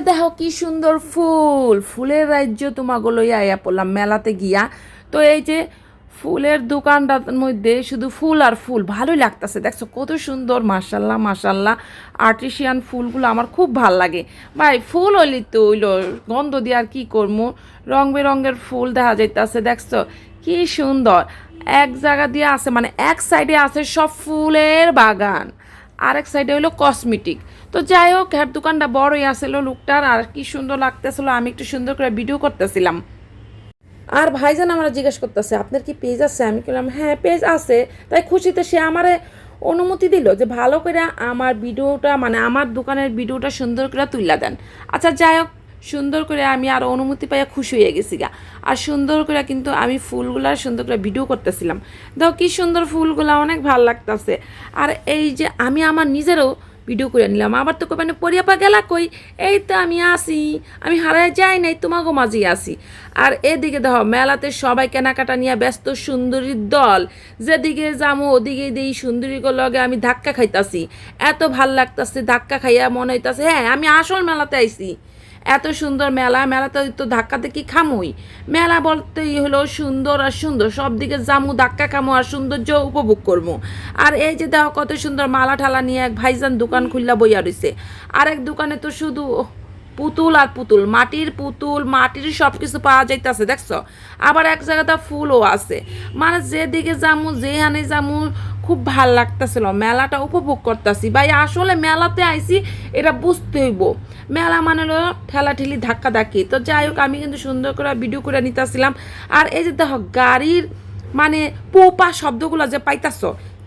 দেখো কি সুন্দর ফুল, ফুলের রাজ্য তোমাকে লইয়া আইয়া পড়লাম মেলাতে গিয়া। তো এই যে ফুলের দোকানটার মধ্যে শুধু ফুল আর ফুল, ভালোই লাগতেছে। দেখছো কত সুন্দর, মাশাল্লাহ মাশাল্লাহ। আর্টিসিয়ান ফুলগুলো আমার খুব ভাল লাগে ভাই। ফুল হইলি তো হইলো, গন্ধ দিয়ে আর কি করবো। রং বেরঙের ফুল দেখা যাইতেছে, দেখছো কি সুন্দর। এক জায়গা দিয়ে আছে, মানে এক সাইডে আছে সব ফুলের বাগান, আরেক সাইডে হলো কসমেটিক। তো যাই হোক, হ্যার দোকানটা বড়ই আসলো লোকটার, আর কি সুন্দর লাগতেছিল। আমি একটু সুন্দর করে ভিডিও করতেছিলাম। আর ভাইজান আমরা জিজ্ঞেস করতেছে আপনার কি পেজ আছে? আমি বললাম হ্যাঁ পেজ আছে। তাই খুশিতে সে আমারে অনুমতি দিল যে ভালো করে আমার ভিডিওটা, মানে আমার দোকানের ভিডিওটা সুন্দর করে তুইলা দেন। আচ্ছা যাই হোক, সুন্দর করে আমি আর অনুমতি পাইয়া খুশি হয়ে গেছি গা। আর সুন্দর করে কিন্তু আমি ফুলগুলা সুন্দর করে ভিডিও করতেছিলাম। দেখো কি সুন্দর ফুলগুলা, অনেক ভালো লাগতেছে। আর এই যে আমি আমার নিজেরও ভিডিও করে নিলাম। আবার তো মানে পরিয়াপা গেলা কই, এই তো আমি আসি, আমি হারায় যাই নাই, তোমাকে মাঝেই আসি। আর এদিকে দেখো মেলাতে সবাই কেনাকাটা নিয়ে ব্যস্ত, সুন্দরীর দল। যেদিকে যাবো ওদিকে দিই সুন্দরীগুলো লগে আমি ধাক্কা খাইতাছি। এত ভাল লাগতাছে, ধাক্কা খাইয়া মনে হইতাছে হ্যাঁ আমি আসল মেলাতে আইছি। এত সুন্দর মেলা, মেলাতে তো ধাক্কাতে কি খামুই। মেলা বলতেই হলো সুন্দর আর সুন্দর, সব দিকে জামু, ধাক্কা খামো আর সৌন্দর্য উপভোগ করবো। আর এই যে দেখো কত সুন্দর মালা ঠালা নিয়ে এক ভাইজান দোকান খুললা বইয়া রইছে। আর এক দোকানে তো শুধু পুতুল আর পুতুল, মাটির পুতুল, মাটির সব কিছু পাওয়া যাইতেছে, দেখছো। আবার এক জায়গাতে ফুলও আছে। মানে যেদিকে যামু, যেখানে যামু, খুব ভাল লাগতেছিল। মেলাটা উপভোগ করতেছি ভাই। আসলে মেলাতে আইছি এটা বুঝতে হইব। মেলা মানে হলো ঠেলাঠেলি ধাক্কা ধাক্কি। তো যাই হোক, আমি কিন্তু সুন্দর করে ভিডিও করে নিতেছিলাম। আর এই যে দেখো গাড়ির মানে পোপা শব্দগুলো যে পাইতাছ,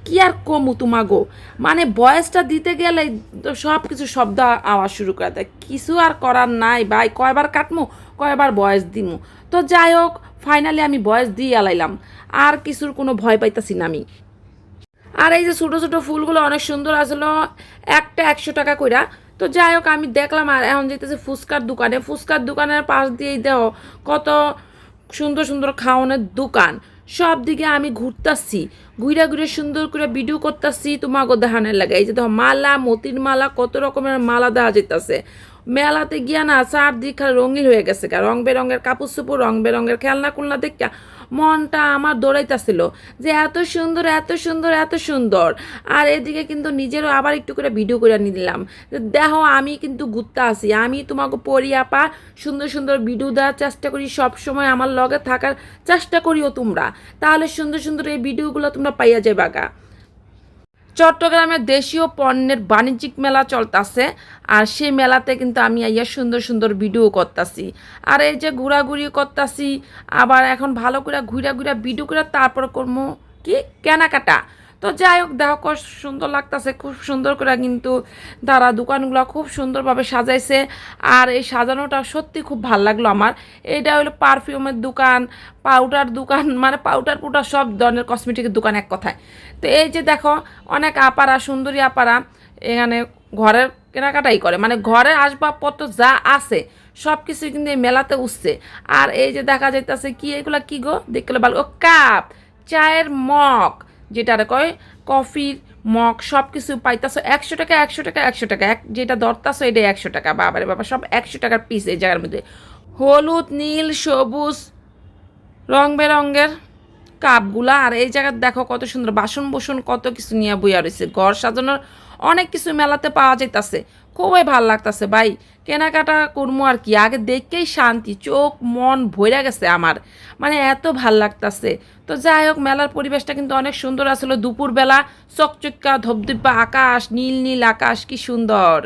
কি আর কমু তোমাগো। মানে বয়সটা দিতে গেলে তো সব কিছু শব্দ আওয়াজ শুরু করে দেয়। কিছু আর করার নাই ভাই, কয়বার কাটমু, কয়বার বয়স দিমু। তো যাই হোক, ফাইনালি আমি বয়স দিয়ে আলাইলাম। আর কিছুর কোনো ভয় পাইতাছি না আমি। আর এই যে ছোটো ছোটো ফুলগুলো অনেক সুন্দর আসলো, একটা 100 টাকা কইরা। তো যাই হোক, আমি দেখলাম। আর এখন যেতেছে ফুচকার দোকানে, ফুচকার দোকানের পাশ দিয়েই দেহ কত সুন্দর সুন্দর খাওয়ানোর দোকান। সব দিকে আমি ঘুরতাছি, ঘুরে ঘুরে সুন্দর করে ভিডিও করতেছি তোমাকে দেখানোর লাগে। এই যে দেখো মালা, মতির মালা, কত রকমের মালা দেখা যেতেছে। মেলাতে গিয়া না চারদিক খালি রঙিন হয়ে গেছে, রং বেরঙের কাপড় চোপড়, রং বেরঙের খেলনা খুলনা দেখা মনটা আমার দৌড়াইতেছিল যে এত সুন্দর এত সুন্দর এত সুন্দর। আর এদিকে কিন্তু নিজেরও আবার একটু করে ভিডিও করে নিলাম যে দেখো আমি কিন্তু ঘুরতে আসি, আমি তোমাকে পড়ি আপা, সুন্দর সুন্দর ভিডিও দেওয়ার চেষ্টা করি, সব সময় আমার লগে থাকার চেষ্টা করিও তোমরা। তাহলে সুন্দর সুন্দর এই ভিডিওগুলো তোমরা পাইয়া যাবে গা। চট্টগ্রামের দেশীয় পণ্যের বাণিজ্যিক মেলা চলতেছে। আর সেই মেলাতে কিন্তু আমি আইয়া সুন্দর সুন্দর ভিডিও করতেছি। আর এই যে ঘোরাঘুরি করতেছি, আবার এখন ভালো করে ঘুরা ঘুরা ভিডিও করে তারপর করবো কি কেনাকাটা। তো যাই হোক, দেখো কত সুন্দর লাগতেছে, খুব সুন্দর করে কিন্তু তারা দোকানগুলো খুব সুন্দরভাবে সাজাইছে। আর এই সাজানোটা সত্যি খুব ভালো লাগলো আমার। এটা হলো পারফিউমের দোকান, পাউডার দোকান, মানে পাউডার পুডার সব ধরনের কসমেটিকের দোকান এক কথায়। তো এই যে দেখো অনেক আপারা, সুন্দরী আপারা এখানে ঘরের কেনাকাটাই করে, মানে ঘরের আসবাবপত্র যা আছে সব কিছুই কিন্তু এই মেলাতে উঠছে। আর এই যে দেখা যাইতেছে কি এগুলা কি গো, দেখলে ভালো, ও কাপ, চায়ের মগ, যেটা কয় কফির মগ, সব কিছু পাইতেছো 100 টাকা 100 টাকা 100 টাকা। যেটা ধরতাছো এটা 100 টাকা। বাবারে বাবা, সব 100 টাকার পিস এই জায়গার মধ্যে। হলুদ, নীল, সবুজ রং বেরঙের কাপগুলা। আর এই জায়গায় দেখো কত সুন্দর বাসন বসন, কত কিছু নিয়ে বইয়া রয়েছে। ঘর সাজানোর অনেক কিছু মেলাতে পাওয়া যাইতাছে, খুবই ভাল লাগতেছে ভাই। কেনাকাটা করবো আর কি, আগে দেখেই শান্তি, চোখ মন ভইরা গেছে আমার, মানে এত ভাল লাগতেছে। তো যাই হোক, মেলার পরিবেশটা কিন্তু অনেক সুন্দর আসলো। দুপুরবেলা চকচকা ধবধবা আকাশ, নীল নীল আকাশ, কি সুন্দর।